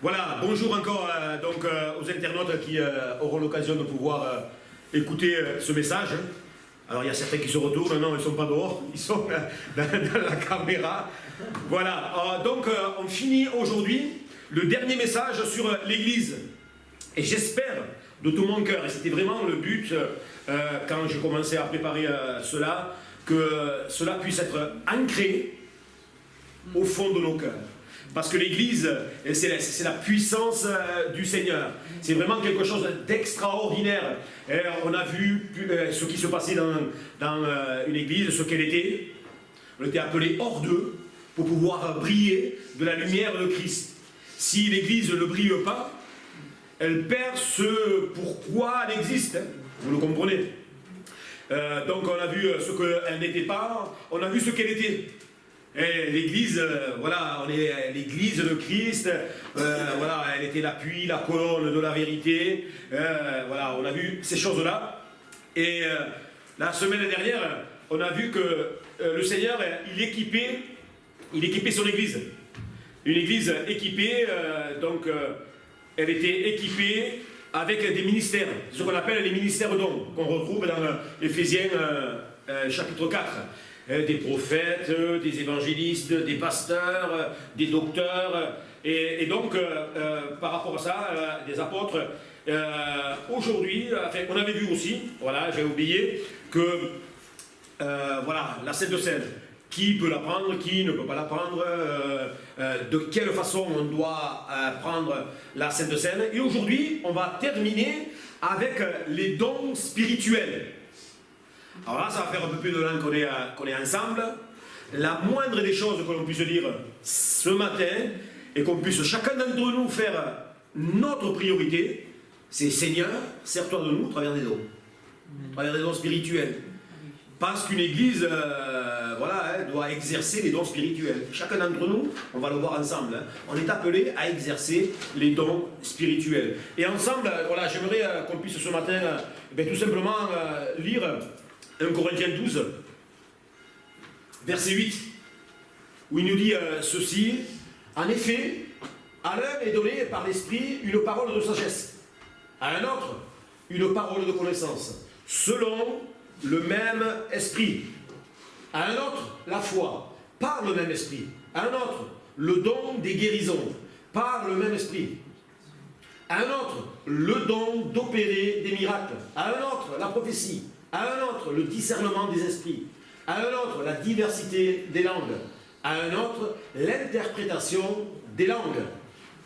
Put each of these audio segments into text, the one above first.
Voilà, bonjour encore aux internautes qui auront l'occasion de pouvoir écouter ce message. Alors il y a certains qui se retournent, non, ils ne sont pas dehors, ils sont dans la caméra. Voilà, on finit aujourd'hui le dernier message sur l'Église. Et j'espère de tout mon cœur, et c'était vraiment le but quand j'ai commencé à préparer cela, que cela puisse être ancré au fond de nos cœurs. Parce que l'Église, c'est la puissance du Seigneur. C'est vraiment quelque chose d'extraordinaire. On a vu ce qui se passait dans une Église, ce qu'elle était. On était appelé hors d'eux pour pouvoir briller de la lumière de Christ. Si l'Église ne brille pas, elle perd ce pourquoi elle existe. Vous le comprenez. Donc on a vu ce qu'elle n'était pas, on a vu ce qu'elle était. L'Église, voilà, on est l'Église de Christ, voilà, elle était l'appui, la colonne de la vérité, voilà, on a vu ces choses-là. Et la semaine dernière, on a vu que le Seigneur, il équipait son Église. Une Église équipée, elle était équipée avec des ministères, ce qu'on appelle les ministères dons, qu'on retrouve dans Éphésiens chapitre 4. Des prophètes, des évangélistes, des pasteurs, des docteurs, et donc par rapport à ça, des apôtres. Aujourd'hui, on avait vu aussi, voilà, j'ai oublié, que voilà, la Sainte Seine, qui peut la prendre, qui ne peut pas la prendre, de quelle façon on doit prendre la Sainte Seine. Et aujourd'hui, on va terminer avec les dons spirituels. Alors là, ça va faire un peu plus de temps qu'on est ensemble. La moindre des choses que l'on puisse dire ce matin, et qu'on puisse chacun d'entre nous faire notre priorité, c'est Seigneur, sers-toi de nous à travers des dons. À travers des dons spirituels. Parce qu'une église, voilà, doit exercer les dons spirituels. Chacun d'entre nous, on va le voir ensemble, on est appelé à exercer les dons spirituels. Et ensemble, voilà, j'aimerais qu'on puisse ce matin, tout simplement lire 1 Corinthiens 12, verset 8, où il nous dit ceci: en effet, à l'un est donné par l'Esprit une parole de sagesse, à un autre une parole de connaissance, selon le même Esprit, à un autre la foi, par le même Esprit, à un autre le don des guérisons, par le même Esprit, à un autre le don d'opérer des miracles, à un autre la prophétie, à un autre le discernement des esprits, à un autre la diversité des langues, à un autre l'interprétation des langues.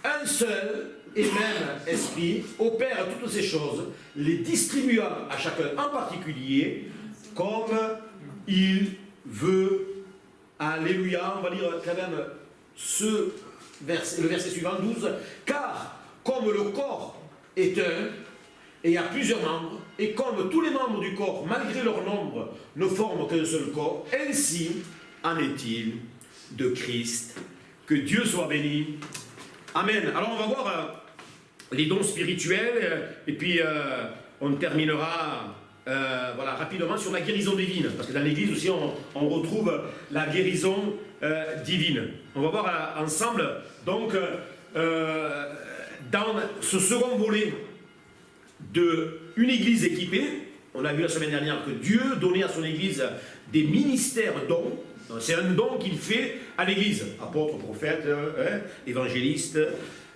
Un seul et même esprit opère toutes ces choses, les distribuant à chacun en particulier comme il veut. Alléluia. On va lire quand même le verset suivant, 12. Car comme le corps est un, et il y a plusieurs membres, et comme tous les membres du corps, malgré leur nombre, ne forment qu'un seul corps, ainsi en est-il de Christ. Que Dieu soit béni. Amen. Alors on va voir les dons spirituels, et puis on terminera voilà, rapidement sur la guérison divine, parce que dans l'Église aussi on retrouve la guérison divine. On va voir ensemble, donc, dans ce second volet, une église équipée. On a vu la semaine dernière que Dieu donnait à son église des ministères dons. C'est un don qu'il fait à l'église. Apôtres, prophètes, évangélistes,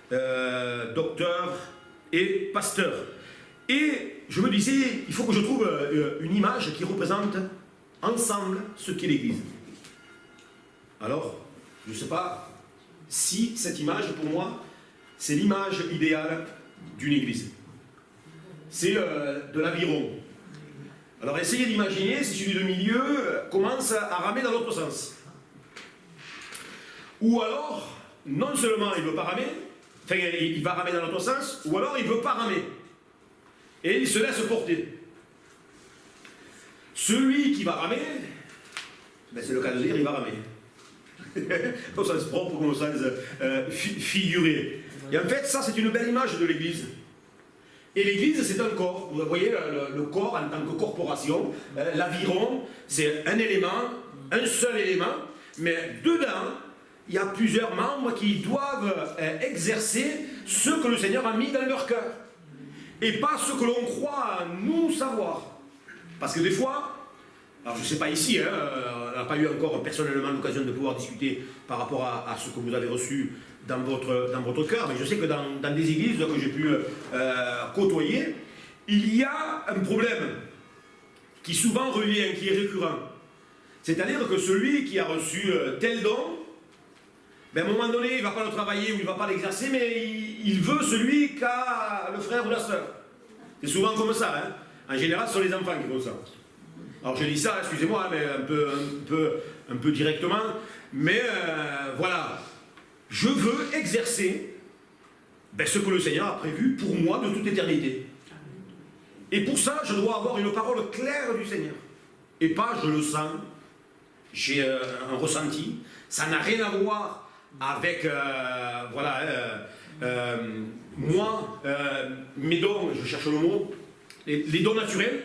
docteurs et pasteurs. Et je me disais, il faut que je trouve une image qui représente ensemble ce qu'est l'église. Alors, je ne sais pas si cette image, pour moi, c'est l'image idéale d'une église. C'est de l'aviron. Alors essayez d'imaginer si celui de milieu commence à ramer dans l'autre sens. Ou alors, non seulement il ne veut pas ramer, enfin il va ramer dans l'autre sens, ou alors il ne veut pas ramer. Et il se laisse porter. Celui qui va ramer, c'est le cas de dire, il va ramer. Au sens propre comme au sens figuré. Et en fait, ça c'est une belle image de l'église. Et l'église, c'est un corps. Vous voyez, le corps en tant que corporation, l'aviron, c'est un élément, un seul élément, mais dedans, il y a plusieurs membres qui doivent exercer ce que le Seigneur a mis dans leur cœur. Et pas ce que l'on croit nous savoir. Parce que des fois, alors je ne sais pas ici, hein, on n'a pas eu encore personnellement l'occasion de pouvoir discuter par rapport à ce que vous avez reçu dans votre cœur, mais je sais que dans des églises que j'ai pu côtoyer, il y a un problème qui souvent revient, qui est récurrent. C'est-à-dire que celui qui a reçu tel don, ben à un moment donné, il ne va pas le travailler ou il ne va pas l'exercer, mais il veut celui qu'a le frère ou la sœur. C'est souvent comme ça. Hein. En général, ce sont les enfants qui font ça. Alors je dis ça, excusez-moi, mais un peu directement. Mais voilà, je veux exercer ce que le Seigneur a prévu pour moi de toute éternité. Et pour ça, je dois avoir une parole claire du Seigneur. Et pas, je le sens, j'ai un ressenti. Ça n'a rien à voir avec, moi, mes dons, je cherche le mot, les dons naturels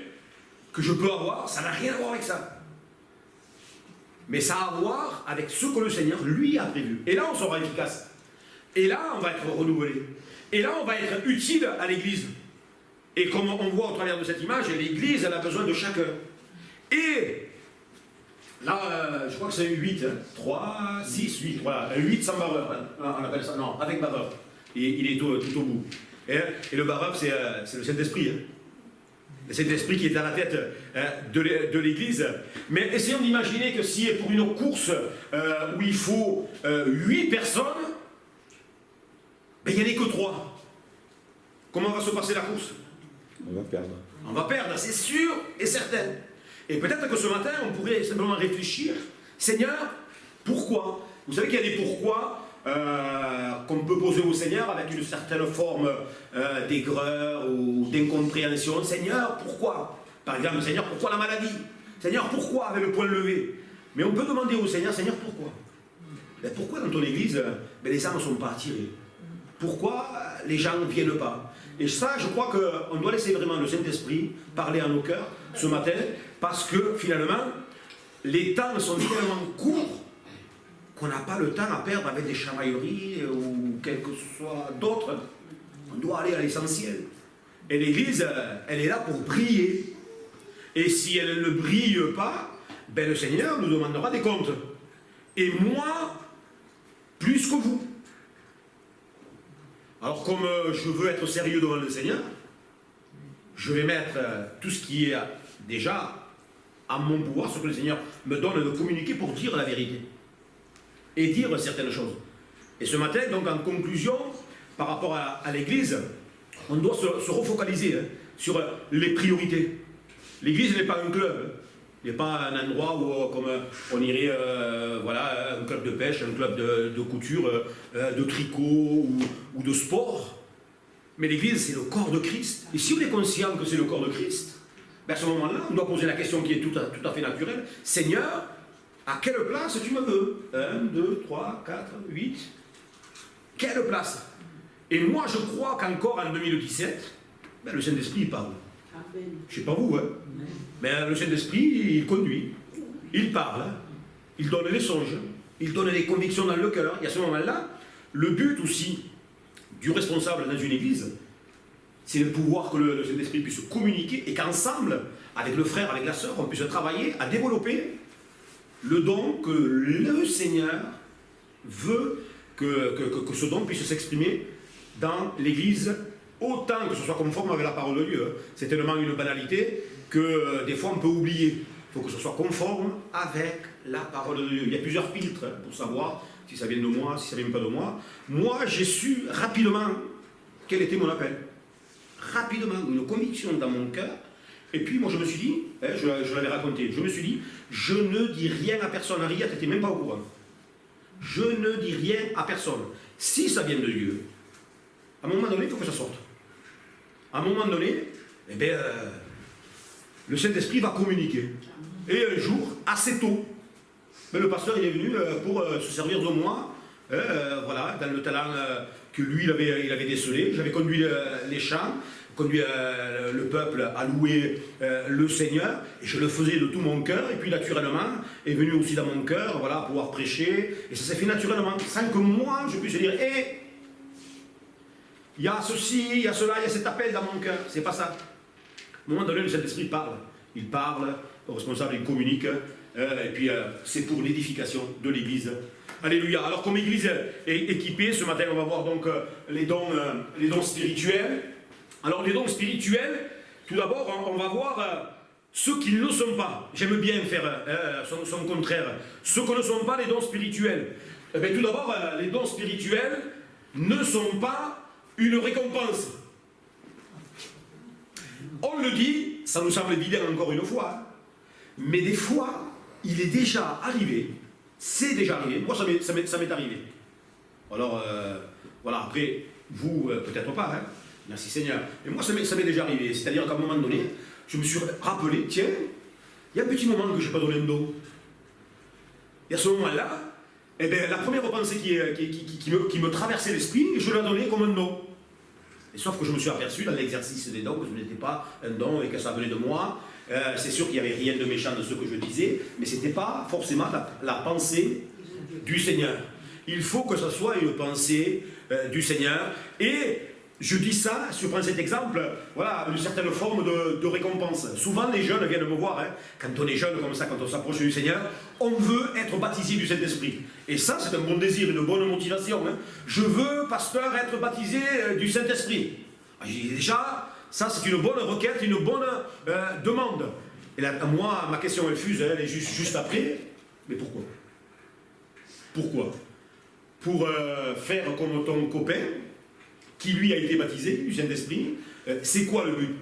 que je peux avoir, ça n'a rien à voir avec ça. Mais ça a à voir avec ce que le Seigneur, lui, a prévu. Et là, on sera efficace. Et là, on va être renouvelé. Et là, on va être utile à l'Église. Et comme on voit au travers de cette image, l'Église, elle a besoin de chacun. Et là, je crois que c'est 8, hein, 3, 6, 8, voilà, 8 sans barreur, hein, on appelle ça, non, avec barreur. Il est tout au bout. Et le barreur, c'est le Saint-Esprit. Hein. Le Saint-Esprit qui est à la tête de l'Église. Mais essayons d'imaginer que si pour une course où il faut 8 personnes, il n'y en a que 3. Comment va se passer la course? On va perdre. On va perdre, c'est sûr et certain. Et peut-être que ce matin, on pourrait simplement réfléchir, Seigneur, pourquoi? Vous savez qu'il y a des pourquoi qu'on peut poser au Seigneur avec une certaine forme d'aigreur ou d'incompréhension. Seigneur, pourquoi? Par exemple, Seigneur, pourquoi la maladie? Seigneur, pourquoi avec le poing levé? Mais on peut demander au Seigneur, Seigneur, pourquoi? Pourquoi dans ton église, les âmes ne sont pas attirées? Pourquoi les gens ne viennent pas? Et ça, je crois qu'on doit laisser vraiment le Saint-Esprit parler à nos cœurs ce matin, parce que finalement, les temps sont tellement courts qu'on n'a pas le temps à perdre avec des chamailleries ou quelque soit d'autre. On doit aller à l'essentiel. Et l'Église, elle est là pour briller. Et si elle ne brille pas, le Seigneur nous demandera des comptes. Et moi, plus que vous. Alors comme je veux être sérieux devant le Seigneur, je vais mettre tout ce qui est déjà à mon pouvoir, ce que le Seigneur me donne de communiquer pour dire la vérité. Et dire certaines choses. Et ce matin, donc en conclusion, par rapport à l'Église, on doit se refocaliser sur les priorités. L'Église n'est pas un club. Il n'est pas un endroit où, comme on irait, un club de pêche, un club de couture, de tricot ou de sport. Mais l'Église, c'est le corps de Christ. Et si on est conscient que c'est le corps de Christ, à ce moment-là, on doit poser la question qui est tout à fait naturelle. Seigneur, à quelle place tu me veux? 1, 2, 3, 4, 8. Quelle place? Et moi, je crois qu'encore en 2017, le Saint-Esprit parle. Je ne sais pas vous, hein. Mais le Saint-Esprit, il conduit, il parle, il donne les songes, il donne les convictions dans le cœur. Et à ce moment-là, le but aussi du responsable dans une église, c'est de pouvoir que le Saint-Esprit puisse communiquer et qu'ensemble, avec le frère, avec la sœur, on puisse travailler à développer le don que le Seigneur veut que ce don puisse s'exprimer dans l'église, autant que ce soit conforme avec la parole de Dieu. C'est tellement une banalité que des fois on peut oublier. Il faut que ce soit conforme avec la parole de Dieu. Il y a plusieurs filtres pour savoir si ça vient de moi, si ça ne vient pas de moi. Moi, j'ai su rapidement quel était mon appel. Rapidement, une conviction dans mon cœur. Et puis moi je me suis dit, je l'avais raconté, je me suis dit, je ne dis rien à personne. Henriette n'était même pas au courant. Je ne dis rien à personne. Si ça vient de Dieu, à un moment donné, il faut que ça sorte. À un moment donné, le Saint-Esprit va communiquer. Et un jour, assez tôt, le pasteur il est venu pour se servir de moi, dans le talent que lui il avait décelé. J'avais conduit les chants conduit le peuple à louer le Seigneur, et je le faisais de tout mon cœur, et puis naturellement est venu aussi dans mon cœur, voilà, pouvoir prêcher, et ça s'est fait naturellement, sans que moi je puisse dire, hé, il y a ceci, il y a cela, il y a cet appel dans mon cœur, c'est pas ça. À un moment donné, le Saint-Esprit parle, il parle, le responsable il communique, et puis c'est pour l'édification de l'Église. Alléluia. Alors comme Église est équipée, ce matin on va voir donc les dons spirituels. Alors les dons spirituels, tout d'abord on va voir ceux qui ne le sont pas. J'aime bien faire son contraire. Ceux qui ne sont pas les dons spirituels. Eh bien, tout d'abord, les dons spirituels ne sont pas une récompense. On le dit, ça nous semble évident encore une fois, mais des fois, il est déjà arrivé, c'est déjà arrivé, moi ça m'est arrivé. Alors, voilà, après, vous, peut-être pas, hein, merci Seigneur, mais moi ça m'est déjà arrivé, c'est-à-dire qu'à un moment donné, je me suis rappelé, tiens, il y a un petit moment que je n'ai pas donné un don. Et à ce moment-là, eh bien, la première pensée qui me traversait l'esprit, je l'ai donnée comme un don. Et sauf que je me suis aperçu dans l'exercice des dons que ce n'était pas un don et que ça venait de moi. C'est sûr qu'il n'y avait rien de méchant de ce que je disais, mais ce n'était pas forcément la pensée du Seigneur. Il faut que ce soit une pensée du Seigneur. Et je dis ça, je prends cet exemple, voilà, une certaine forme de récompense. Souvent les jeunes viennent me voir, hein, quand on est jeune comme ça, quand on s'approche du Seigneur, on veut être baptisé du Saint-Esprit. Et ça, c'est un bon désir, une bonne motivation. Hein. Je veux, pasteur, être baptisé du Saint-Esprit. Déjà, ça c'est une bonne requête, une bonne demande. Et là, moi, ma question elle fuse, elle est juste après. Mais pourquoi? Pourquoi? Pour faire comme ton copain, qui lui a été baptisé du Saint-Esprit, c'est quoi le but?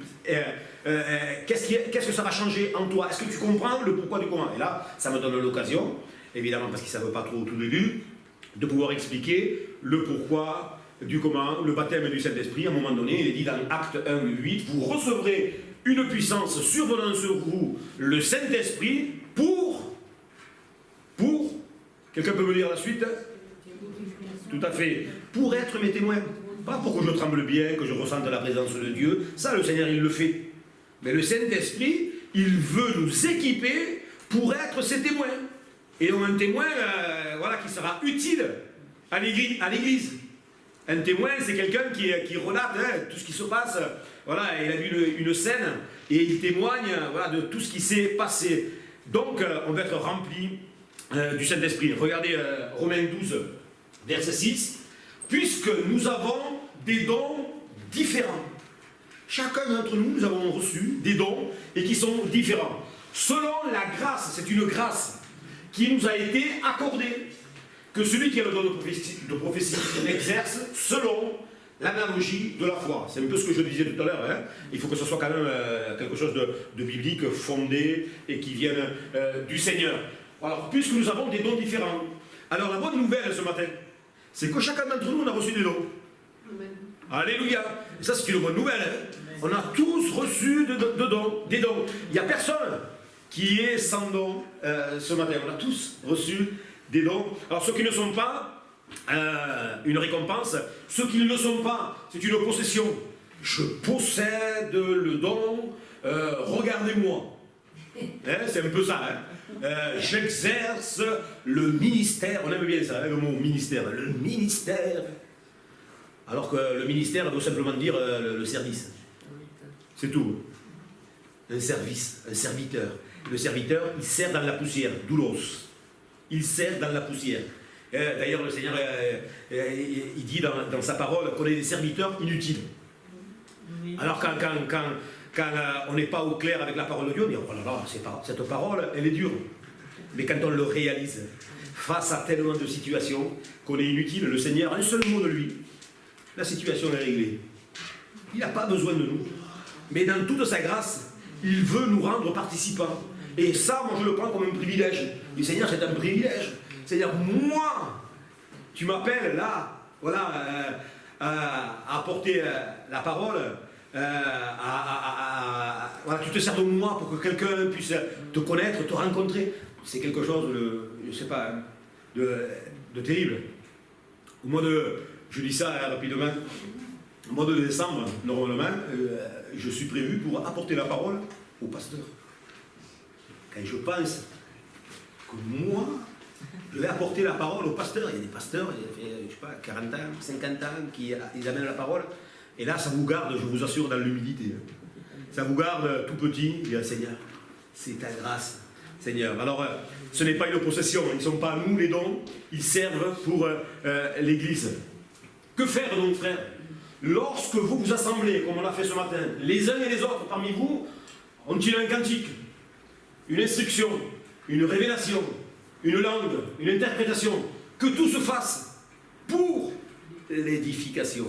Qu'est-ce que ça va changer en toi? Est-ce que tu comprends le pourquoi du comment? Et là, ça me donne l'occasion, évidemment parce qu'ils ne savent pas trop au tout début, de pouvoir expliquer le pourquoi du comment, le baptême du Saint-Esprit. À un moment donné, il est dit dans Acte 1:8, vous recevrez une puissance survenant sur vous, le Saint-Esprit, pour... Quelqu'un peut me dire la suite? Tout à fait. Pour être mes témoins. Pas pour que je tremble bien, que je ressente la présence de Dieu. Ça, le Seigneur, il le fait. Mais le Saint-Esprit, il veut nous équiper pour être ses témoins. Et donc un témoin, voilà, qui sera utile à l'Église. Un témoin, c'est quelqu'un qui relate tout ce qui se passe. Voilà, il a vu une scène et il témoigne, voilà, de tout ce qui s'est passé. Donc, on va être rempli du Saint-Esprit. Regardez Romains 12, verset 6. Puisque nous avons des dons différents. Chacun d'entre nous, nous avons reçu des dons et qui sont différents. Selon la grâce, c'est une grâce qui nous a été accordée. Que celui qui a le don de prophétie l'exerce selon l'analogie de la foi. C'est un peu ce que je disais tout à l'heure. Hein. Il faut que ce soit quand même quelque chose de biblique, fondé et qui vienne du Seigneur. Alors, puisque nous avons des dons différents. Alors, la bonne nouvelle ce matin, c'est que chacun d'entre nous, on a reçu des dons. Amen. Alléluia. Et ça, c'est une bonne nouvelle. Hein. On a tous reçu des dons. Il n'y a personne qui est sans don ce matin. On a tous reçu des dons. Alors, ceux qui ne sont pas une récompense, ceux qui ne le sont pas, c'est une possession. Je possède le don, regardez-moi. Hein, c'est un peu ça. Hein. J'exerce le ministère, on aime bien ça, hein, le mot ministère, le ministère. Alors que le ministère veut simplement dire le service. C'est tout. Un service, un serviteur. Le serviteur, il sert dans la poussière, doulos. Il sert dans la poussière. D'ailleurs, le Seigneur, il dit dans sa parole qu'on est des serviteurs inutiles. Alors quand on n'est pas au clair avec la parole de Dieu, on dit oh là là, cette parole, elle est dure. Mais quand on le réalise, face à tellement de situations qu'on est inutile, le Seigneur, un seul mot de lui, la situation est réglée. Il n'a pas besoin de nous. Mais dans toute sa grâce, il veut nous rendre participants. Et ça, moi, je le prends comme un privilège. Le Seigneur, c'est un privilège. C'est-à-dire, moi, tu m'appelles là, voilà, à apporter la parole. Voilà, tu te sers de moi pour que quelqu'un puisse te connaître, te rencontrer. C'est quelque chose de, je sais pas, hein, de terrible. Au mois de, je dis ça rapidement, au mois de décembre, normalement, je suis prévu pour apporter la parole au pasteur. Quand je pense que moi, je vais apporter la parole au pasteur, il y a des pasteurs, il y a, je sais pas, 40 ans, 50 ans, ils amènent la parole, et là, ça vous garde, je vous assure, dans l'humilité. Ça vous garde tout petit, il dit, Seigneur, c'est ta grâce, Seigneur. Alors, ce n'est pas une possession, ils ne sont pas à nous les dons, ils servent pour l'Église. Que faire donc, frère? Lorsque vous vous assemblez, comme on l'a fait ce matin, les uns et les autres parmi vous, ont-ils un cantique, une instruction, une révélation, une langue, une interprétation, que tout se fasse pour l'édification.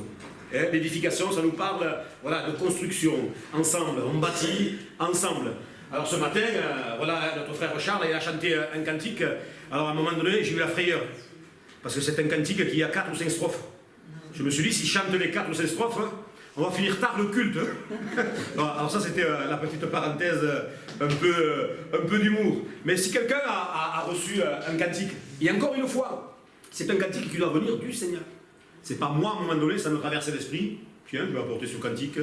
L'édification, ça nous parle voilà, de construction, ensemble, on bâtit ensemble. Alors ce matin, voilà, notre frère Charles il a chanté un cantique, alors à un moment donné, j'ai eu la frayeur, parce que c'est un cantique qui a 4 ou 5 strophes. Je me suis dit, s'il chante les 4 ou 5 strophes, on va finir tard le culte. Alors ça, c'était la petite parenthèse, un peu d'humour. Mais si quelqu'un a reçu un cantique, et encore une fois, c'est un cantique qui doit venir du Seigneur. C'est pas moi, à un moment donné, ça me traverse l'esprit. Tiens, je vais apporter ce cantique.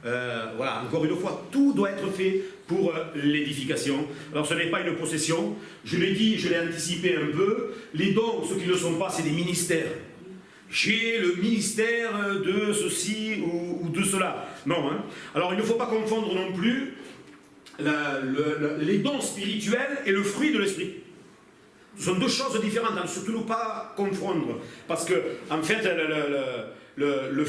Voilà, encore une fois, tout doit être fait pour l'édification. Alors ce n'est pas une possession. Je l'ai dit, je l'ai anticipé un peu. Les dons, ceux qui ne le sont pas, c'est des ministères. J'ai le ministère de ceci ou de cela. Non, hein. Alors il ne faut pas confondre non plus les dons spirituels et le fruit de l'esprit. Ce sont deux choses différentes, à ne surtout pas confondre. Parce que, en fait, le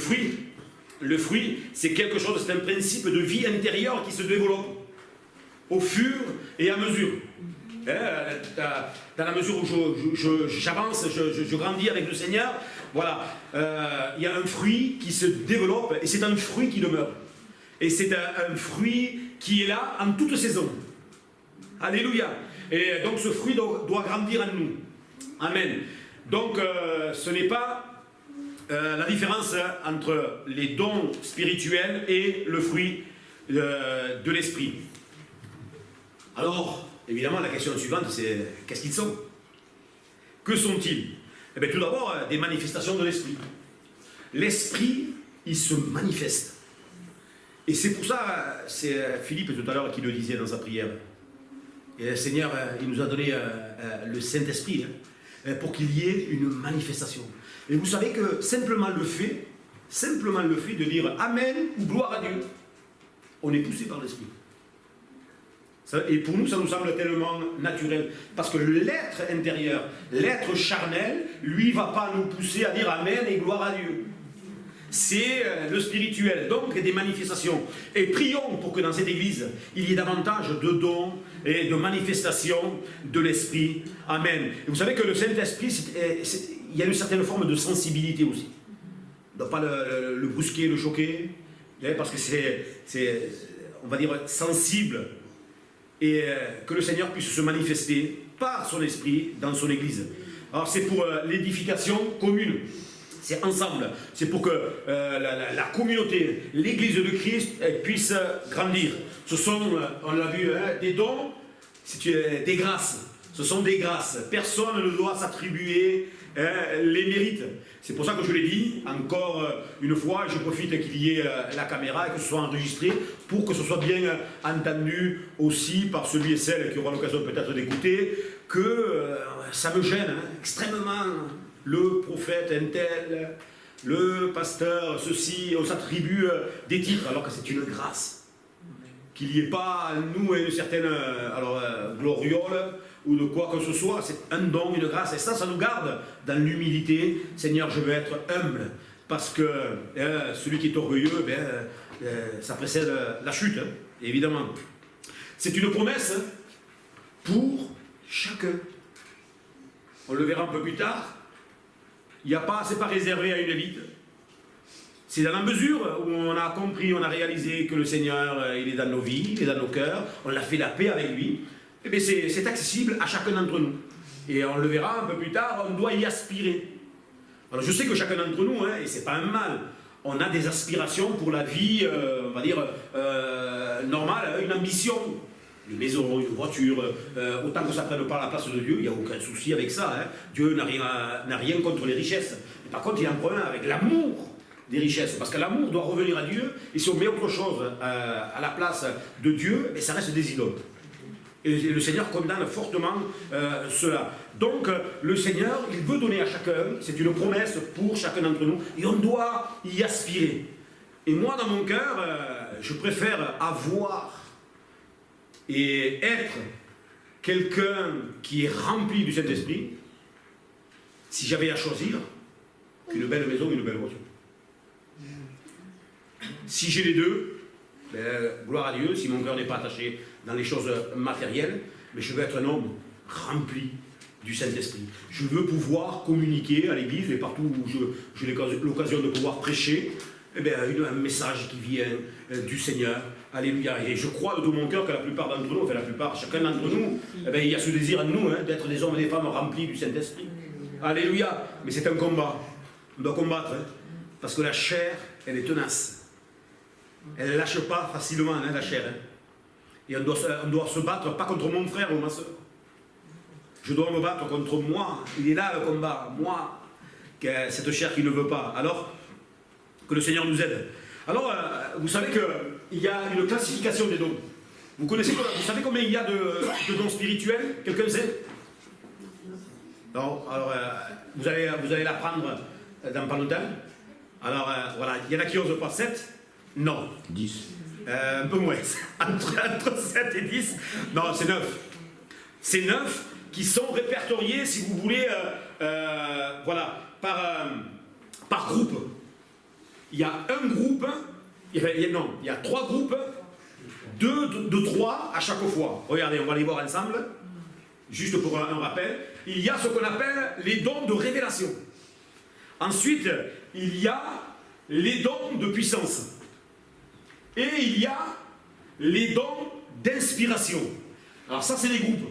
fruit, c'est quelque chose, c'est un principe de vie intérieure qui se développe au fur et à mesure. Dans la mesure où j'avance, je grandis avec le Seigneur, voilà, il y a un fruit qui se développe et c'est un fruit qui demeure. Et c'est un fruit qui est là en toute saison. Alléluia. Et donc ce fruit doit grandir en nous. Amen. Donc ce n'est pas la différence entre les dons spirituels et le fruit de l'esprit. Alors, évidemment, la question suivante, c'est qu'est-ce qu'ils sont? Que sont-ils? Eh bien, tout d'abord, des manifestations de l'esprit. L'esprit, il se manifeste. Et c'est pour ça, c'est Philippe tout à l'heure qui le disait dans sa prière. Et le Seigneur, il nous a donné le Saint-Esprit pour qu'il y ait une manifestation. Et vous savez que simplement le fait de dire Amen ou gloire à Dieu, on est poussé par l'Esprit. Et pour nous, ça nous semble tellement naturel. Parce que l'être intérieur, l'être charnel, lui, ne va pas nous pousser à dire Amen et gloire à Dieu. C'est le spirituel, donc des manifestations. Et prions pour que dans cette église, il y ait davantage de dons et de manifestations de l'esprit. Amen. Et vous savez que le Saint-Esprit, il y a une certaine forme de sensibilité aussi. On ne doit pas le brusquer, le choquer, parce que c'est, on va dire, sensible. Et que le Seigneur puisse se manifester par son esprit dans son église. Alors c'est pour l'édification commune. C'est ensemble. C'est pour que la communauté, l'église de Christ, puisse grandir. Ce sont, on l'a vu, des dons, des grâces. Ce sont des grâces. Personne ne doit s'attribuer les mérites. C'est pour ça que je l'ai dit, encore une fois, je profite qu'il y ait la caméra et que ce soit enregistré pour que ce soit bien entendu aussi par celui et celle qui aura l'occasion peut-être d'écouter, que ça me gêne extrêmement. Le prophète un tel, le pasteur, ceci, on s'attribue des titres alors que c'est une grâce. Qu'il n'y ait pas, nous, une certaine gloriole ou de quoi que ce soit, c'est un don, une grâce. Et ça nous garde dans l'humilité. Seigneur, je veux être humble parce que celui qui est orgueilleux, ça précède la chute, évidemment. C'est une promesse pour chacun. On le verra un peu plus tard. C'est pas réservé à une élite. C'est dans la mesure où on a compris, on a réalisé que le Seigneur, il est dans nos vies, il est dans nos cœurs, on a fait la paix avec lui, et bien c'est accessible à chacun d'entre nous. Et on le verra un peu plus tard, on doit y aspirer. Alors je sais que chacun d'entre nous, et c'est pas un mal, on a des aspirations pour la vie, on va dire, normale, une ambition. Une maison, une voiture, autant que ça ne prenne pas la place de Dieu, il n'y a aucun souci avec ça. Dieu n'a rien contre les richesses. Mais par contre, il y a un problème avec l'amour des richesses. Parce que l'amour doit revenir à Dieu, et si on met autre chose à la place de Dieu, et ça reste des idoles. Et le Seigneur condamne fortement cela. Donc le Seigneur, il veut donner à chacun, c'est une promesse pour chacun d'entre nous, et on doit y aspirer. Et moi, dans mon cœur, je préfère avoir et être quelqu'un qui est rempli du Saint-Esprit, si j'avais à choisir, qu'une belle maison et une belle voiture. Si j'ai les deux, ben, gloire à Dieu, si mon cœur n'est pas attaché dans les choses matérielles, mais je veux être un homme rempli du Saint-Esprit. Je veux pouvoir communiquer à l'église et partout où j'ai l'occasion de pouvoir prêcher, eh bien, un message qui vient du Seigneur. Alléluia. Et je crois de tout mon cœur que la plupart d'entre nous, enfin la plupart, chacun d'entre nous, eh bien, il y a ce désir en nous d'être des hommes et des femmes remplis du Saint-Esprit. Alléluia. Mais c'est un combat. On doit combattre, parce que la chair, elle est tenace. Elle ne lâche pas facilement, la chair. Et on doit se battre, pas contre mon frère ou ma soeur. Je dois me battre contre moi. Il est là le combat. Moi, cette chair qui ne veut pas. Alors, que le Seigneur nous aide. Alors, vous savez qu'il y a une classification des dons. Vous savez combien il y a de dons spirituels? Quelqu'un sait? Non. Alors, vous allez l'apprendre dans pas longtemps. Alors, voilà. Il y en a qui osent pas 7? Non. 10. Un peu moins. Entre 7 et 10. Non, c'est 9. C'est 9 qui sont répertoriés, si vous voulez, voilà, par groupe. Il y a un groupe, il y a 3 groupes, de 3 à chaque fois. Regardez, on va les voir ensemble, juste pour un rappel. Il y a ce qu'on appelle les dons de révélation. Ensuite, il y a les dons de puissance. Et il y a les dons d'inspiration. Alors ça, c'est les groupes.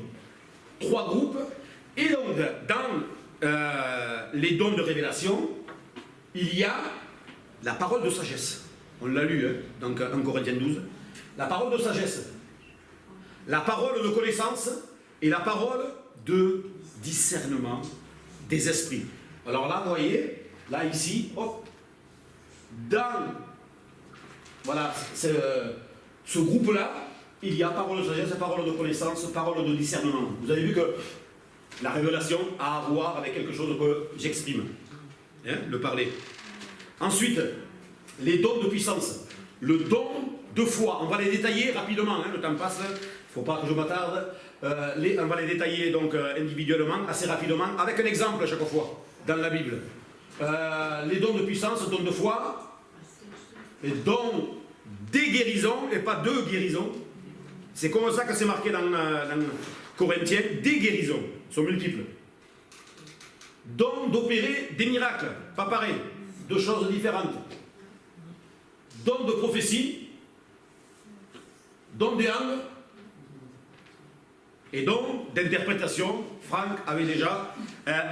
3 groupes. Et donc, dans les dons de révélation, il y a la parole de sagesse. On l'a lu, donc 1 Corinthiens 12. La parole de sagesse, la parole de connaissance et la parole de discernement des esprits. Alors là, vous voyez, là, ici, hop, dans voilà, ce groupe-là, il y a parole de sagesse, parole de connaissance, parole de discernement. Vous avez vu que la révélation a à voir avec quelque chose que j'exprime, le parler. Ensuite, les dons de puissance, le don de foi. On va les détailler rapidement, le temps passe, il ne faut pas que je m'attarde. On va les détailler donc individuellement, assez rapidement, avec un exemple à chaque fois dans la Bible. Les dons de puissance, dons de foi, les dons des guérisons et pas de guérisons. C'est comme ça que c'est marqué dans Corinthiens, des guérisons, sont multiples. Dons d'opérer des miracles, pas pareil, deux choses différentes. Dons de prophétie, dons des langues et dons d'interprétation. Franck avait déjà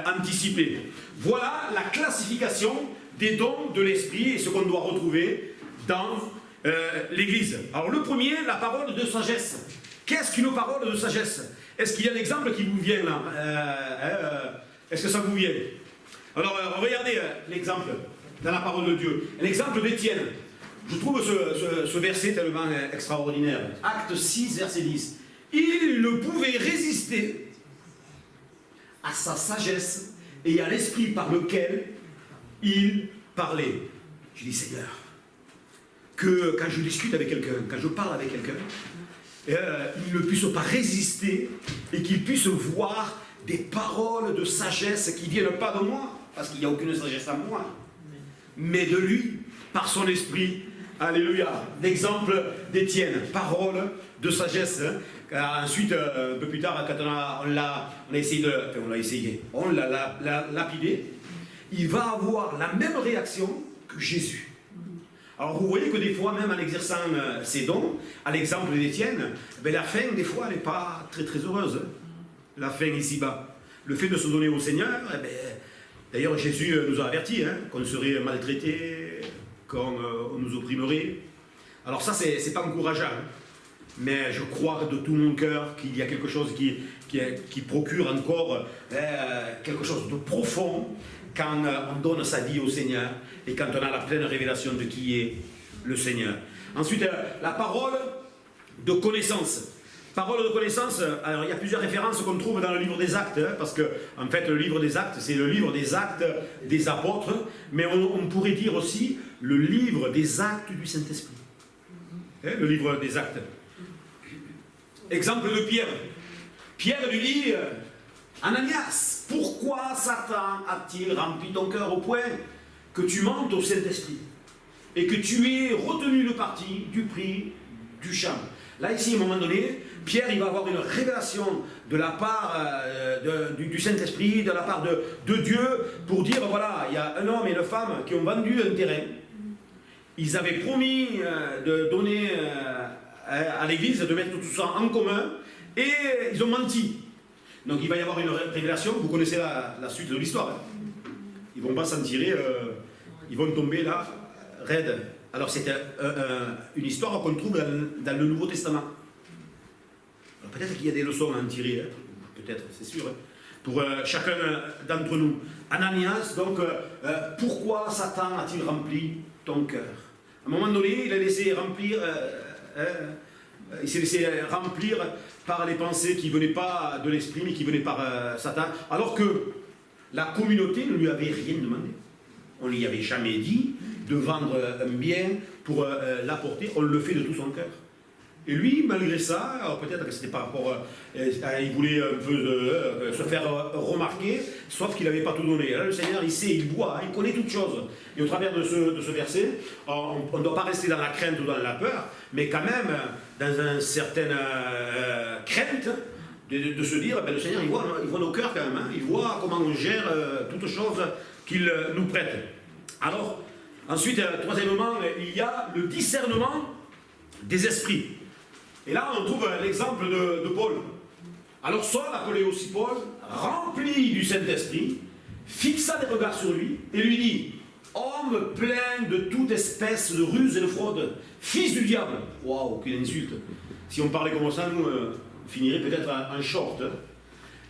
anticipé. Voilà la classification des dons de l'esprit et ce qu'on doit retrouver dans l'Église. Alors le premier, la parole de sagesse. Qu'est-ce qu'une parole de sagesse? Est-ce qu'il y a un exemple qui vous vient là? Est-ce que ça vous vient? Alors regardez l'exemple dans la parole de Dieu. L'exemple d'Étienne. Je trouve ce verset tellement extraordinaire. Acte 6, verset 10. Il ne pouvait résister à sa sagesse et à l'esprit par lequel il parlait. Je dis, Seigneur, que quand je discute avec quelqu'un, quand je parle avec quelqu'un, il ne puisse pas résister et qu'il puisse voir des paroles de sagesse qui ne viennent pas de moi, parce qu'il n'y a aucune sagesse en moi, mais de lui, par son esprit. Alléluia. L'exemple d'Étienne, parole de sagesse. Ensuite, un peu plus tard, quand on l'a lapidé, il va avoir la même réaction que Jésus. Alors vous voyez que des fois, même en exerçant ses dons, à l'exemple d'Étienne, la fin, des fois, elle n'est pas très très heureuse. La fin ici-bas. Le fait de se donner au Seigneur, d'ailleurs Jésus nous a avertis qu'on serait maltraité, qu'on nous opprimerait. Alors ça, c'est pas encourageant. Mais je crois de tout mon cœur qu'il y a quelque chose qui procure encore quelque chose de profond quand on donne sa vie au Seigneur et quand on a la pleine révélation de qui est le Seigneur. Ensuite, la parole de connaissance. Parole de connaissance, alors il y a plusieurs références qu'on trouve dans le livre des Actes, parce que en fait le livre des Actes, c'est le livre des Actes des apôtres, mais on pourrait dire aussi le livre des Actes du Saint-Esprit. Le livre des Actes. Exemple de Pierre. Pierre lui dit, Ananias, pourquoi Satan a-t-il rempli ton cœur au point que tu mentes au Saint-Esprit et que tu aies retenu le parti du prix du champ? Là, ici, à un moment donné, Pierre, il va avoir une révélation de la part du Saint-Esprit, de la part de Dieu, pour dire, voilà, il y a un homme et une femme qui ont vendu un terrain. Ils avaient promis de donner à l'Église, de mettre tout ça en commun, et ils ont menti. Donc il va y avoir une révélation, vous connaissez la suite de l'histoire. Hein. Ils ne vont pas s'en tirer, ils vont tomber là, raides. Alors c'est une histoire qu'on trouve dans le Nouveau Testament. Peut-être qu'il y a des leçons à en tirer, hein. Peut-être, c'est sûr, hein. Pour chacun d'entre nous. Ananias, donc, pourquoi Satan a-t-il rempli ton cœur? À un moment donné, il a laissé remplir, il s'est laissé remplir par les pensées qui ne venaient pas de l'esprit, mais qui venaient par Satan, alors que la communauté ne lui avait rien demandé. On ne lui avait jamais dit de vendre un bien pour l'apporter, on le fait de tout son cœur. Et lui, malgré ça, alors peut-être que c'était par rapport il voulait un peu se faire remarquer, sauf qu'il n'avait pas tout donné. Là, le Seigneur, il sait, il voit, il connaît toutes choses. Et au travers de ce verset, on ne doit pas rester dans la crainte ou dans la peur, mais quand même dans une certaine crainte de se dire, ben, le Seigneur, il voit nos cœurs quand même, hein, il voit comment on gère toutes choses qu'il nous prête. Alors, ensuite, troisièmement, il y a le discernement des esprits. Et là, on trouve l'exemple de Paul. Alors Saul, appelé aussi Paul, rempli du Saint-Esprit, fixa des regards sur lui et lui dit, homme plein de toute espèce de ruse et de fraude, fils du diable. Waouh, quelle insulte. Si on parlait comme ça, nous, on finirait peut-être en short.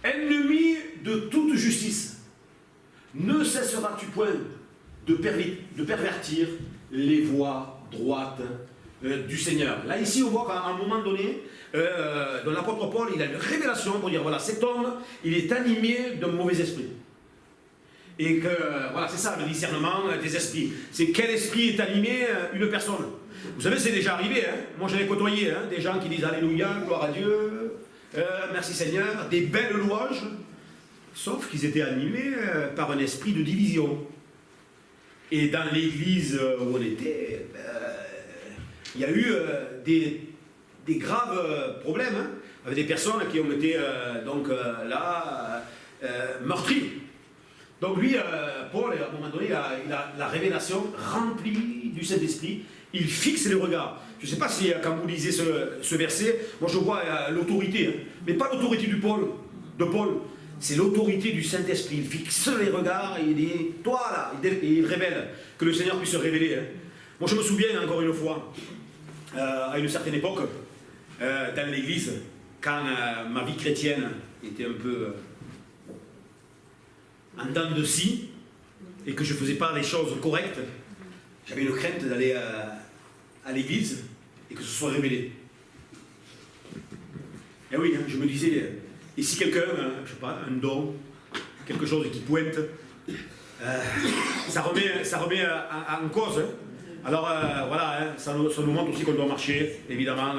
Ennemi de toute justice, ne cesseras-tu point de pervertir les voies droites du Seigneur. Là, ici, on voit qu'à un moment donné, dans l'apôtre Paul, il a une révélation pour dire, voilà, cet homme, il est animé d'un mauvais esprit. Et que, voilà, c'est ça, le discernement des esprits. C'est quel esprit est animé une personne. Vous savez, c'est déjà arrivé, hein. Moi, j'en ai côtoyé, hein, des gens qui disent, Alléluia, gloire à Dieu, merci Seigneur, des belles louanges, sauf qu'ils étaient animés par un esprit de division. Et dans l'église où on était, il y a eu des graves problèmes, hein, avec des personnes qui ont été meurtries. Donc lui, Paul, à un moment donné, il a la révélation remplie du Saint-Esprit, il fixe les regards. Je ne sais pas si quand vous lisez ce verset, moi je vois l'autorité, hein, mais pas l'autorité de Paul, c'est l'autorité du Saint-Esprit. Il fixe les regards et il dit, toi là, et il révèle, que le Seigneur puisse se révéler. Hein. Moi je me souviens encore une fois, à une certaine époque, dans l'église, quand ma vie chrétienne était un peu en dents de scie, et que je ne faisais pas les choses correctes, j'avais une crainte d'aller à l'église et que ce soit révélé. Et oui, hein, je me disais, et si quelqu'un, je sais pas, un don, quelque chose qui pointe, ça remet en cause. Hein. Alors voilà, hein, ça nous montre aussi qu'on doit marcher, évidemment,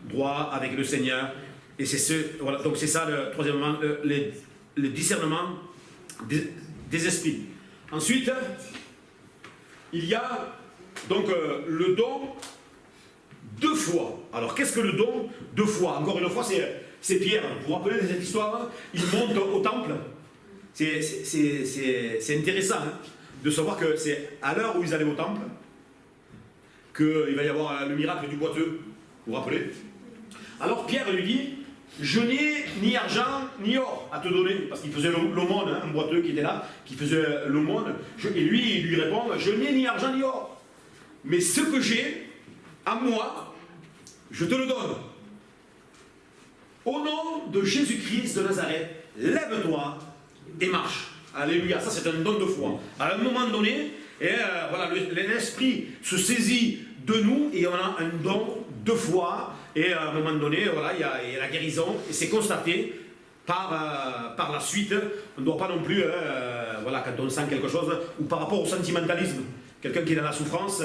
droit avec le Seigneur. Et c'est voilà, donc c'est ça, troisièmement, le discernement des esprits. Ensuite, il y a donc le don de foi. Alors qu'est-ce que le don de foi? Encore une fois, c'est Pierre. Vous vous rappelez de cette histoire? Il monte au temple. C'est intéressant, hein, de savoir que c'est à l'heure où ils allaient au temple qu'il va y avoir le miracle du boiteux. Vous vous rappelez? Alors Pierre lui dit, je n'ai ni argent ni or à te donner, parce qu'il faisait l'aumône, hein, un boiteux qui était là, qui faisait l'aumône, et lui, il lui répond, je n'ai ni argent ni or, mais ce que j'ai, à moi, je te le donne. Au nom de Jésus-Christ de Nazareth, lève-toi et marche. Alléluia, ça c'est un don de foi. À un moment donné, voilà, l'esprit se saisit de nous et on a un don de foi. Et à un moment donné, voilà, il y a la guérison et c'est constaté par la suite. On ne doit pas non plus, voilà, quand on sent quelque chose, ou par rapport au sentimentalisme, quelqu'un qui est dans la souffrance,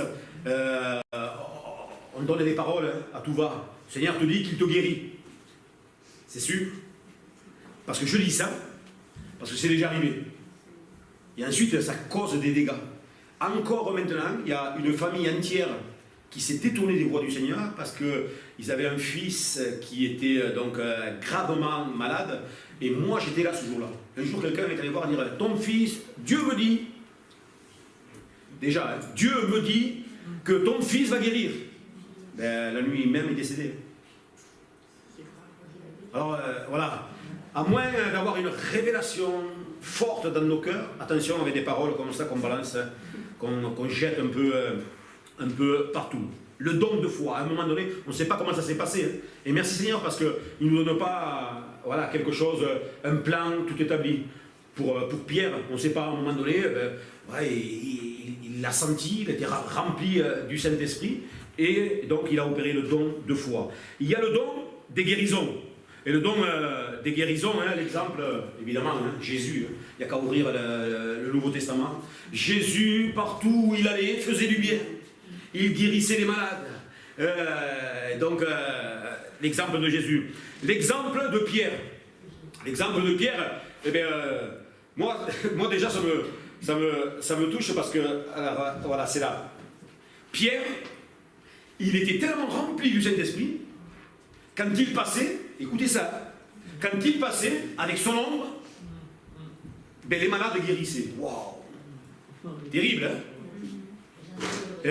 on donne des paroles à tout va. Le Seigneur te dit qu'il te guérit. C'est sûr. Parce que je dis ça, parce que c'est déjà arrivé. Et ensuite, ça cause des dégâts. Encore maintenant, il y a une famille entière qui s'est détournée des voies du Seigneur parce qu'ils avaient un fils qui était donc gravement malade. Et moi, j'étais là ce jour-là. Un jour, quelqu'un est allé voir et dire « Ton fils, Dieu me dit, déjà, hein, Dieu me dit que ton fils va guérir. » Ben, la nuit même, il est décédé. Alors, voilà. À moins d'avoir une révélation forte dans nos cœurs, attention avec des paroles comme ça qu'on balance, qu'on jette un peu partout. Le don de foi, à un moment donné, on ne sait pas comment ça s'est passé. Hein. Et merci Seigneur parce qu'il ne nous donne pas voilà, quelque chose, un plan tout établi. Pour Pierre, on ne sait pas, à un moment donné, ouais, il l'a senti, il était rempli du Saint-Esprit, et donc il a opéré le don de foi. Il y a le don des guérisons. Et le don des guérisons, hein, l'exemple, évidemment, hein, Jésus, hein, il n'y a qu'à ouvrir le Nouveau Testament. Jésus, partout où il allait, faisait du bien. Il guérissait les malades. Donc, l'exemple de Jésus. L'exemple de Pierre. L'exemple de Pierre, eh bien, moi déjà, ça me touche parce que, alors, voilà, c'est là. Pierre, il était tellement rempli du Saint-Esprit, quand il passait, écoutez ça, quand il passait avec son ombre, ben, les malades guérissaient. Waouh! Terrible, hein?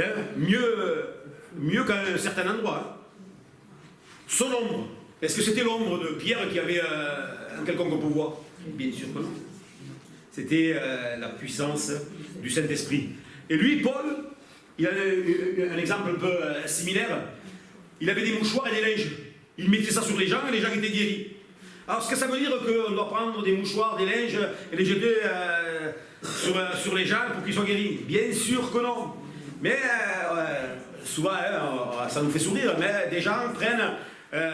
Mieux qu'à un certain endroit. Hein? Son ombre. Est-ce que c'était l'ombre de Pierre qui avait un quelconque pouvoir? Bien sûr que non. C'était la puissance du Saint-Esprit. Et lui, Paul, il a un exemple un peu similaire. Il avait des mouchoirs et des linges. Il mettait ça sur les gens et les gens étaient guéris. Alors, est-ce que ça veut dire qu'on doit prendre des mouchoirs, des linges et les jeter sur les gens pour qu'ils soient guéris? Bien sûr que non. Mais souvent, hein, ça nous fait sourire, mais des gens prennent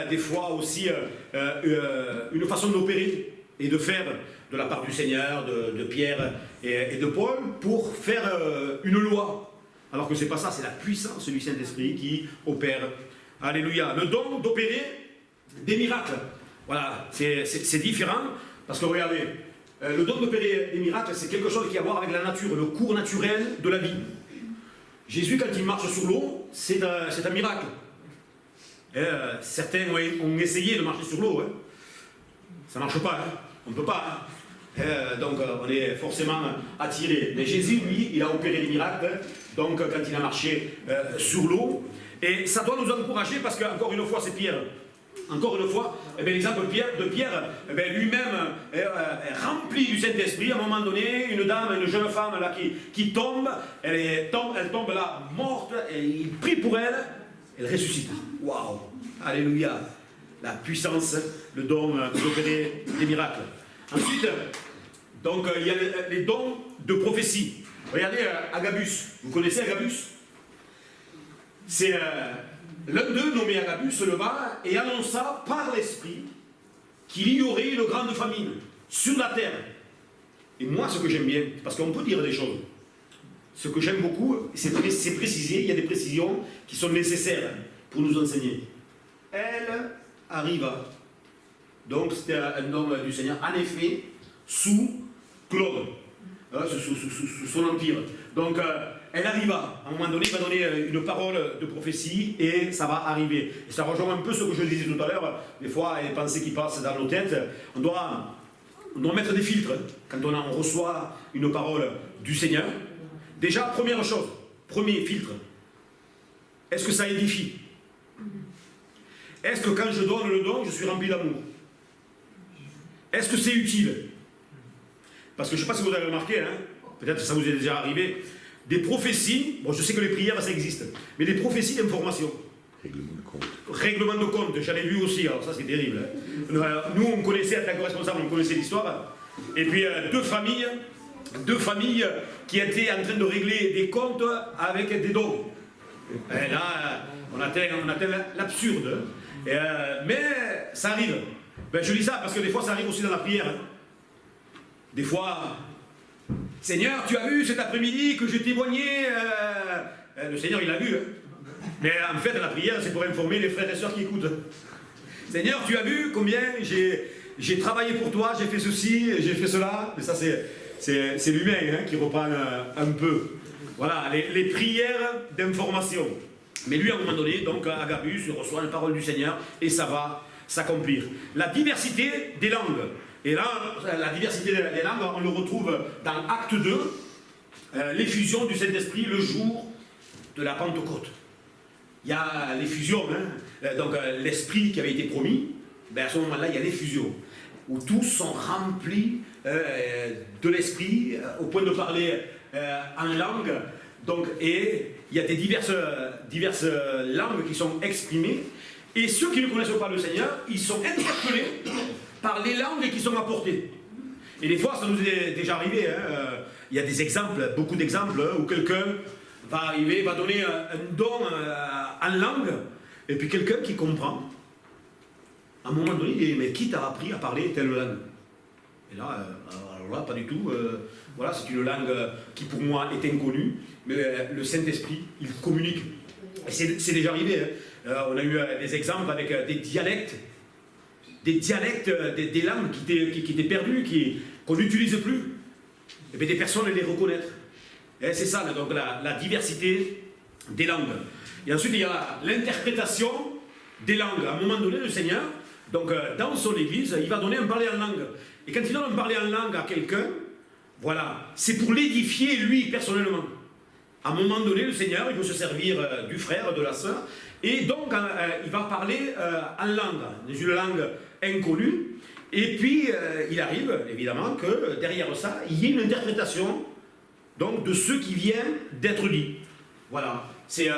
des fois aussi une façon d'opérer et de faire de la part du Seigneur, de Pierre et de Paul pour faire une loi. Alors que ce n'est pas ça, c'est la puissance du Saint-Esprit qui opère. Alléluia. Le don d'opérer des miracles. Voilà, c'est différent parce que regardez, le don d'opérer des miracles, c'est quelque chose qui a à voir avec la nature, le cours naturel de la vie. Jésus, quand il marche sur l'eau, c'est un miracle. Certains ont essayé de marcher sur l'eau. Hein. Ça ne marche pas, hein. On ne peut pas. Hein. Donc on est forcément attiré. Mais Jésus, lui, il a opéré des miracles. Donc quand il a marché sur l'eau, et ça doit nous encourager parce qu'encore une fois, c'est Pierre. Encore une fois, eh l'exemple de Pierre, eh lui-même est rempli du Saint-Esprit. À un moment donné, une dame, une jeune femme là, qui tombe, elle tombe là, morte, et il prie pour elle, elle ressuscite. Waouh! Alléluia! La puissance, le don d'opérer des miracles. Ensuite, donc, il y a les dons de prophétie. Regardez Agabus. Vous connaissez Agabus? C'est l'un d'eux, nommé Agabus, se leva et annonça par l'Esprit qu'il y aurait une grande famine sur la terre. Et moi, ce que j'aime bien, parce qu'on peut dire des choses, ce que j'aime beaucoup, c'est préciser, il y a des précisions qui sont nécessaires pour nous enseigner. Elle arriva. Donc, c'était un homme du Seigneur, en effet, sous Claude, sous son empire. Donc, elle arriva. À un moment donné, il va donner une parole de prophétie et ça va arriver. Et ça rejoint un peu ce que je disais tout à l'heure. Des fois, il y a des pensées qui passent dans nos têtes. On doit mettre des filtres quand on reçoit une parole du Seigneur. Déjà, première chose, premier filtre. Est-ce que ça édifie? Est-ce que quand je donne le don, je suis rempli d'amour? Est-ce que c'est utile? Parce que je ne sais pas si vous avez remarqué, hein, peut-être que ça vous est déjà arrivé, des prophéties, bon je sais que les prières ça existe, mais des prophéties d'information. Règlement de compte. Règlement de compte, j'en ai vu aussi, alors ça c'est terrible. Hein. Nous on connaissait, en tant que responsable, on connaissait l'histoire, et puis deux familles deux familles qui étaient en train de régler des comptes avec des dons. Et là, on atteint l'absurde. Mais ça arrive. Ben, je dis ça parce que des fois, ça arrive aussi dans la prière. Hein. Des fois, Seigneur, tu as vu cet après-midi que je témoignais. Le Seigneur, il a vu. Hein. Mais en fait, la prière, c'est pour informer les frères et sœurs qui écoutent. Seigneur, tu as vu combien j'ai travaillé pour toi, j'ai fait ceci, j'ai fait cela. Mais ça, c'est l'humain hein, qui reprend un peu. Voilà, les prières d'information. Mais lui, à un moment donné, donc Agabus, il reçoit la parole du Seigneur et ça va s'accomplir. La diversité des langues. Et là, la diversité des langues, on le retrouve dans Acte 2, l'effusion du Saint-Esprit le jour de la Pentecôte. Il y a l'effusion, hein, donc l'Esprit qui avait été promis, ben à ce moment-là, il y a l'effusion, où tous sont remplis de l'Esprit, au point de parler en langue, donc, et il y a des diverses langues qui sont exprimées, et ceux qui ne connaissent pas le Seigneur, ils sont interpellés par les langues qui sont apportées. Et des fois, ça nous est déjà arrivé, hein, il y a des exemples, beaucoup d'exemples, où quelqu'un va arriver, va donner un don en langue, et puis quelqu'un qui comprend, à un moment donné, il dit, mais qui t'a appris à parler telle langue? Et là, alors là, pas du tout, voilà, c'est une langue qui pour moi est inconnue, mais le Saint-Esprit, il communique. Et c'est déjà arrivé, hein. On a eu des exemples avec des dialectes, des langues qui étaient perdues, qu'on n'utilise plus, et bien des personnes les reconnaître. C'est ça, donc la diversité des langues. Et ensuite, il y a l'interprétation des langues. À un moment donné, le Seigneur, donc dans son église, il va donner un parler en langue. Et quand il donne un parler en langue à quelqu'un, voilà, c'est pour l'édifier lui personnellement. À un moment donné, le Seigneur, il veut se servir du frère, de la sœur, et donc il va parler en langue, dans une langue inconnue. Et puis, il arrive, évidemment, que derrière ça, il y ait une interprétation donc, de ce qui vient d'être dit. Voilà. C'est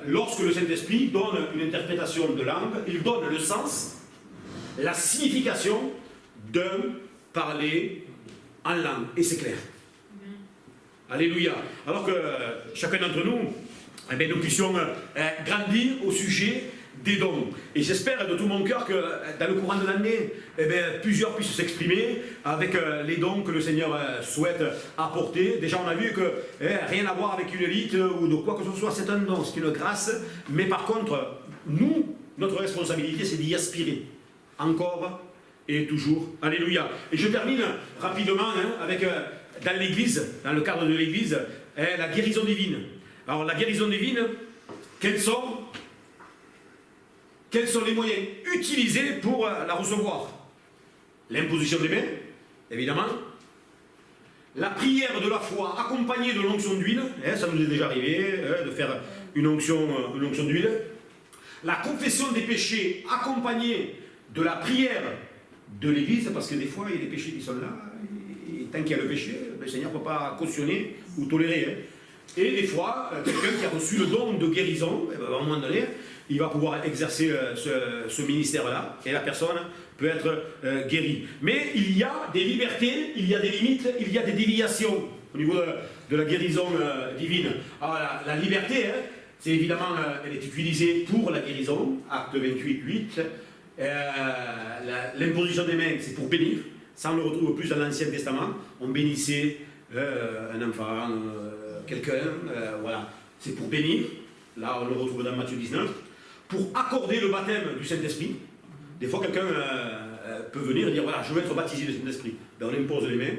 lorsque le Saint-Esprit donne une interprétation de langue, il donne le sens, la signification d'un parler en langue. Et c'est clair. Alléluia. Alors que chacun d'entre nous, eh bien, nous puissions grandir au sujet des dons. Et j'espère de tout mon cœur que dans le courant de l'année, eh bien, plusieurs puissent s'exprimer avec les dons que le Seigneur souhaite apporter. Déjà, on a vu que rien à voir avec une élite ou de quoi que ce soit, c'est un don, c'est une grâce. Mais par contre, nous, notre responsabilité, c'est d'y aspirer. Encore et toujours. Alléluia. Et je termine rapidement avec, dans l'Église, dans le cadre de l'Église, la guérison divine. Alors, la guérison divine, quels sont les moyens utilisés pour la recevoir? L'imposition des mains, évidemment. La prière de la foi accompagnée de l'onction d'huile, ça nous est déjà arrivé de faire une onction d'huile. La confession des péchés accompagnée de la prière de l'Église, parce que des fois il y a des péchés qui sont là, et tant qu'il y a le péché, le Seigneur ne peut pas cautionner ou tolérer. Et des fois, quelqu'un qui a reçu le don de guérison, à un moment donné, il va pouvoir exercer ce ministère-là, et la personne peut être guérie. Mais il y a des libertés, il y a des limites, il y a des déviations au niveau de la guérison divine. Alors la liberté, c'est évidemment, elle est utilisée pour la guérison, acte 28, 8. L'imposition des mains, c'est pour bénir. Ça, on le retrouve plus dans l'Ancien Testament. On bénissait un enfant, quelqu'un, voilà. C'est pour bénir. Là, on le retrouve dans Matthieu 19. Pour accorder le baptême du Saint-Esprit. Des fois, quelqu'un peut venir et dire, voilà, je veux être baptisé du Saint-Esprit. Ben, on impose les mains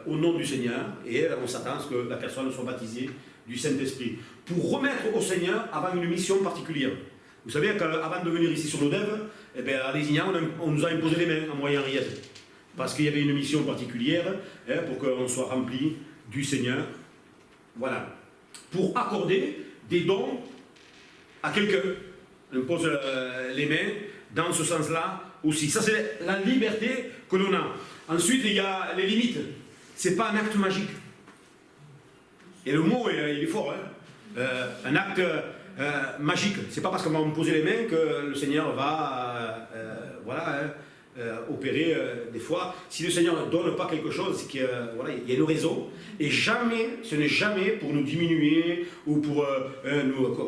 au nom du Seigneur et on s'attend à ce que la personne soit baptisée du Saint-Esprit. Pour remettre au Seigneur avant une mission particulière. Vous savez qu'avant de venir ici sur l'Odève, eh bien, à Lézignan, on nous a imposé les mains en Moyen-Ried. Parce qu'il y avait une mission particulière pour qu'on soit rempli du Seigneur. Voilà. Pour accorder des dons à quelqu'un. On pose les mains dans ce sens-là aussi. Ça, c'est la liberté que l'on a. Ensuite, il y a les limites. Ce n'est pas un acte magique. Et le mot, il est fort. Un acte magique. Ce n'est pas parce qu'on va me poser les mains que le Seigneur va opérer des fois. Si le Seigneur ne donne pas quelque chose, c'est qu'il voilà, y a une raison. Et jamais, ce n'est jamais pour nous diminuer ou pour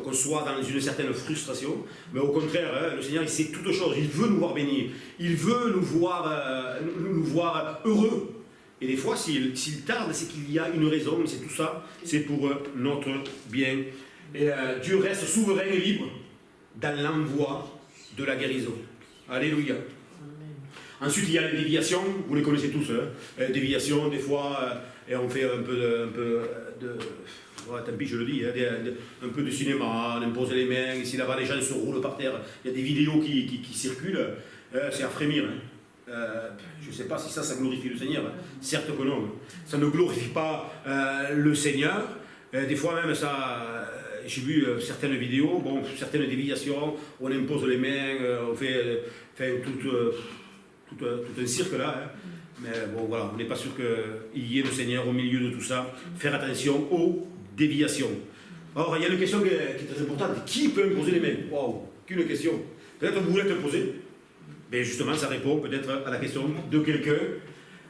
qu'on soit dans une certaine frustration. Mais au contraire, le Seigneur, il sait toutes choses. Il veut nous voir bénis. Il veut nous voir heureux. Et des fois, s'il tarde, c'est qu'il y a une raison. Mais c'est tout ça, c'est pour notre bien. Et Dieu reste souverain et libre dans l'envoi de la guérison. Alléluia. Ensuite, il y a les déviations, vous les connaissez tous. Déviations, des fois, et on fait un peu de ouais, tant pis, je le dis, un peu de cinéma, on impose les mains, ici là-bas, les gens se roulent par terre. Il y a des vidéos qui circulent, c'est à frémir. Je ne sais pas si ça glorifie le Seigneur. Certes que non. Ça ne glorifie pas le Seigneur. Des fois même, ça. J'ai vu certaines vidéos, bon, certaines déviations, où on impose les mains, on fait tout un cirque là. Hein. Mais bon, voilà, on n'est pas sûr qu'il y ait le Seigneur au milieu de tout ça. Faire attention aux déviations. Alors, il y a une question qui est très importante. Qui peut imposer les mains? Waouh, qu'une question. Peut-être que vous voulez te poser. Mais justement, ça répond peut-être à la question de quelqu'un.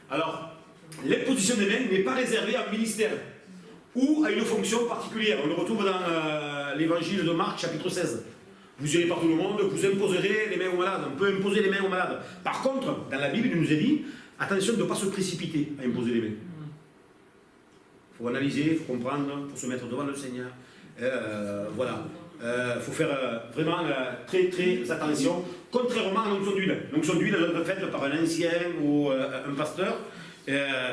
Alors, l'imposition des mains n'est pas réservée à un ministère ou à une fonction particulière. On le retrouve dans l'évangile de Marc, chapitre 16. Vous irez par tout le monde, vous imposerez les mains aux malades. On peut imposer les mains aux malades. Par contre, dans la Bible, il nous est dit, attention de ne pas se précipiter à imposer les mains. Il faut analyser, il faut comprendre, il faut se mettre devant le Seigneur. Voilà. Il faut faire vraiment très très attention, contrairement à l'onction d'huile. L'onction d'huile est faite par un ancien ou un pasteur.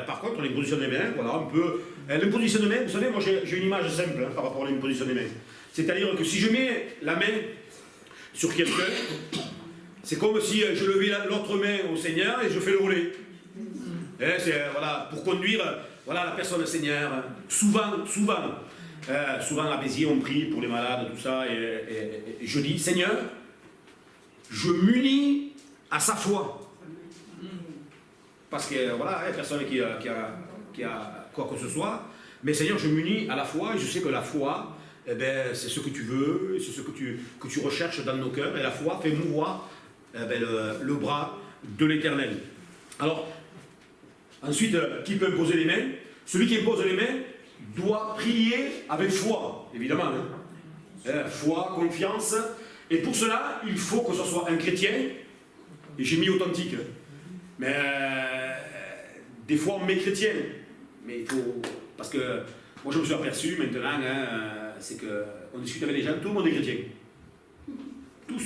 Par contre, l'imposition des mains, voilà, on peut. L'imposition des mains, vous savez, moi j'ai une image simple par rapport à l'imposition des mains. C'est-à-dire que si je mets la main sur quelqu'un, c'est comme si je levais l'autre main au Seigneur et je fais le relais. Voilà, pour conduire voilà, la personne au Seigneur. Souvent à Béziers, on prie pour les malades, tout ça, et je dis, Seigneur, je m'unis à sa foi. Parce que, voilà, il n'y a personne qui a quoi que ce soit, mais Seigneur, je m'unis à la foi, et je sais que la foi, eh ben, c'est ce que tu veux, c'est ce que tu recherches dans nos cœurs, et la foi fait mouvoir le bras de l'Éternel. Alors, ensuite, qui peut imposer les mains? Celui qui impose les mains doit prier avec foi, évidemment. Hein. Foi, confiance. Et pour cela, il faut que ce soit un chrétien. Et j'ai mis authentique. Mais des fois, on met chrétien. Mais il faut. Parce que moi, je me suis aperçu maintenant, c'est qu'on discute avec les gens, tout le monde est chrétien. Tous.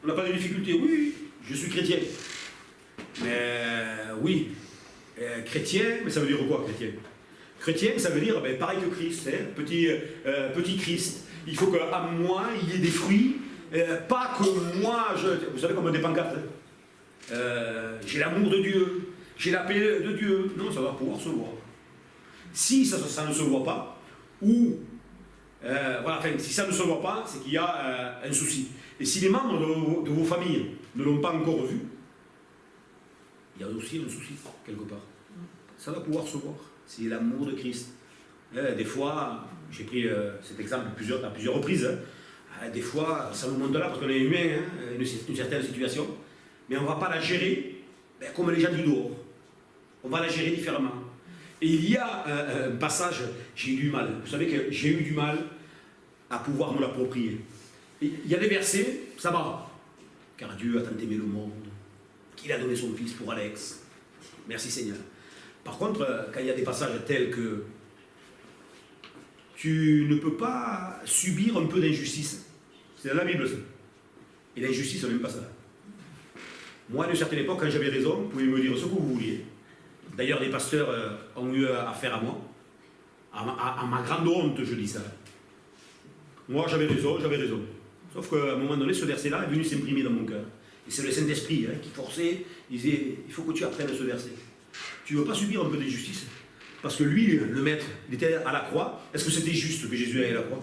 On n'a pas de difficulté. Oui, je suis chrétien. Mais oui. Chrétien, mais ça veut dire quoi, chrétien? Chrétien, ça veut dire pareil que Christ, hein, petit Christ. Il faut qu'à moi, il y ait des fruits, pas que moi, vous savez, comme des pancartes. J'ai l'amour de Dieu, j'ai la paix de Dieu. Non, ça va pouvoir se voir. Si ça ne se voit pas, ou voilà, enfin, si ça ne se voit pas, c'est qu'il y a un souci. Et si les membres de vos familles ne l'ont pas encore vu, il y a aussi un souci, quelque part. Ça va pouvoir se voir. C'est l'amour de Christ. Des fois, j'ai pris cet exemple à plusieurs reprises. Des fois, ça nous monte là parce qu'on est humain, hein, une certaine situation. Mais on ne va pas la gérer comme les gens du dehors. On va la gérer différemment. Et il y a un passage, j'ai eu du mal. Vous savez que j'ai eu du mal à pouvoir me l'approprier. Il y a des versets, ça va. Car Dieu a tant aimé le monde qu'il a donné son fils pour Alex. Merci Seigneur. Par contre, quand il y a des passages tels que tu ne peux pas subir un peu d'injustice, c'est dans la Bible ça. Et l'injustice, on n'aime pas ça. Moi, à une certaine époque, quand j'avais raison, vous pouvez me dire ce que vous vouliez. D'ailleurs, les pasteurs ont eu affaire à moi. À ma grande honte, je dis ça. Moi, j'avais raison. Sauf qu'à un moment donné, ce verset-là est venu s'imprimer dans mon cœur. Et c'est le Saint-Esprit qui forçait, il disait, il faut que tu apprennes ce verset. Tu ne veux pas subir un peu d'injustice? Parce que lui, le maître, il était à la croix. Est-ce que c'était juste que Jésus aille à la croix?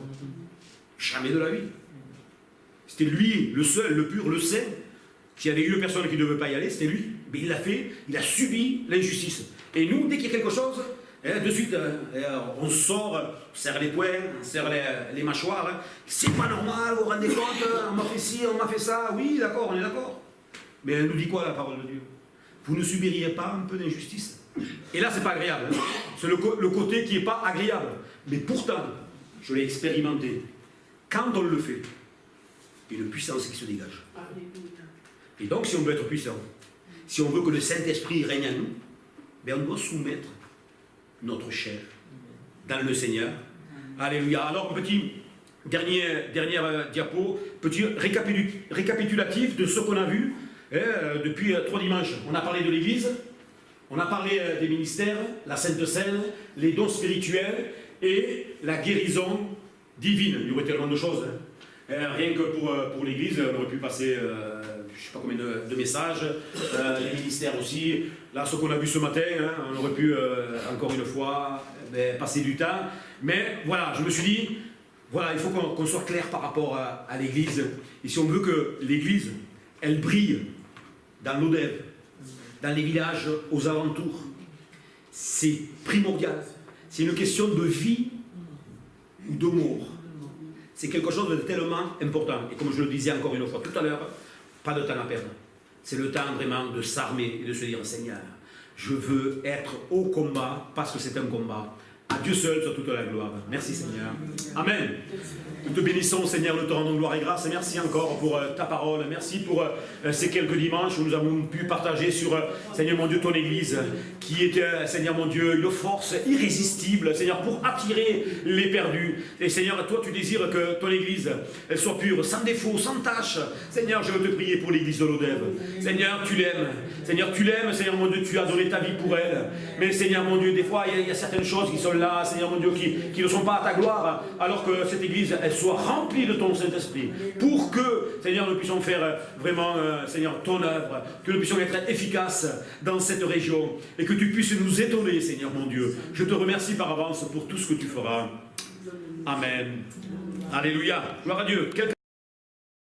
Jamais de la vie. C'était lui, le seul, le pur, le saint. S'il y avait une personne qui ne devait pas y aller, c'était lui. Mais il l'a fait, il a subi l'injustice. Et nous, dès qu'il y a quelque chose, de suite, on sort, on serre les poings, on serre les mâchoires. C'est pas normal, vous vous rendez compte, on m'a fait ci, on m'a fait ça. Oui, d'accord, on est d'accord. Mais elle nous dit quoi la parole de Dieu? Vous ne subiriez pas un peu d'injustice? Et là, c'est pas agréable. Hein. C'est le côté qui n'est pas agréable. Mais pourtant, je l'ai expérimenté. Quand on le fait, il y a une puissance qui se dégage. Et donc, si on veut être puissant, si on veut que le Saint-Esprit règne en nous, ben on doit soumettre notre chair dans le Seigneur. Alléluia. Alors, petit dernière diapo, petit récapitulatif de ce qu'on a vu depuis 3 dimanches. On a parlé de l'Église, on a parlé des ministères, la Sainte Seine, les dons spirituels et la guérison divine. Il y aurait tellement de choses. Rien que pour l'Église, on aurait pu passer, je ne sais pas combien de messages, les ministères aussi. Là, ce qu'on a vu ce matin, hein, on aurait pu, encore une fois, passer du temps. Mais voilà, je me suis dit, voilà, il faut qu'on soit clair par rapport à l'Église. Et si on veut que l'Église, elle brille dans l'Odève, dans les villages aux alentours, c'est primordial. C'est une question de vie ou de mort. C'est quelque chose de tellement important. Et comme je le disais encore une fois tout à l'heure, pas de temps à perdre. C'est le temps vraiment de s'armer et de se dire, Seigneur, je veux être au combat parce que c'est un combat. À Dieu seul soit toute la gloire. Merci Seigneur. Amen. Nous te bénissons Seigneur, nous te rendons gloire et grâce. Et merci encore pour ta parole. Merci pour ces quelques dimanches où nous avons pu partager sur, Seigneur mon Dieu, ton Église, qui est, Seigneur mon Dieu, une force irrésistible, Seigneur, pour attirer les perdus. Et Seigneur, toi tu désires que ton Église elle soit pure, sans défaut, sans tâche. Seigneur, je veux te prier pour l'Église de l'Odève. Seigneur, tu l'aimes. Seigneur, tu l'aimes. Seigneur mon Dieu, tu as donné ta vie pour elle. Mais Seigneur mon Dieu, des fois, il y a certaines choses qui sont là, Seigneur mon Dieu, qui ne sont pas à ta gloire, alors que cette Église, elle soit remplie de ton Saint-Esprit, pour que, Seigneur, nous puissions faire vraiment, Seigneur, ton œuvre, que nous puissions être efficaces dans cette région, et que tu puisses nous étonner, Seigneur mon Dieu. Je te remercie par avance pour tout ce que tu feras. Amen. Alléluia. Gloire à Dieu.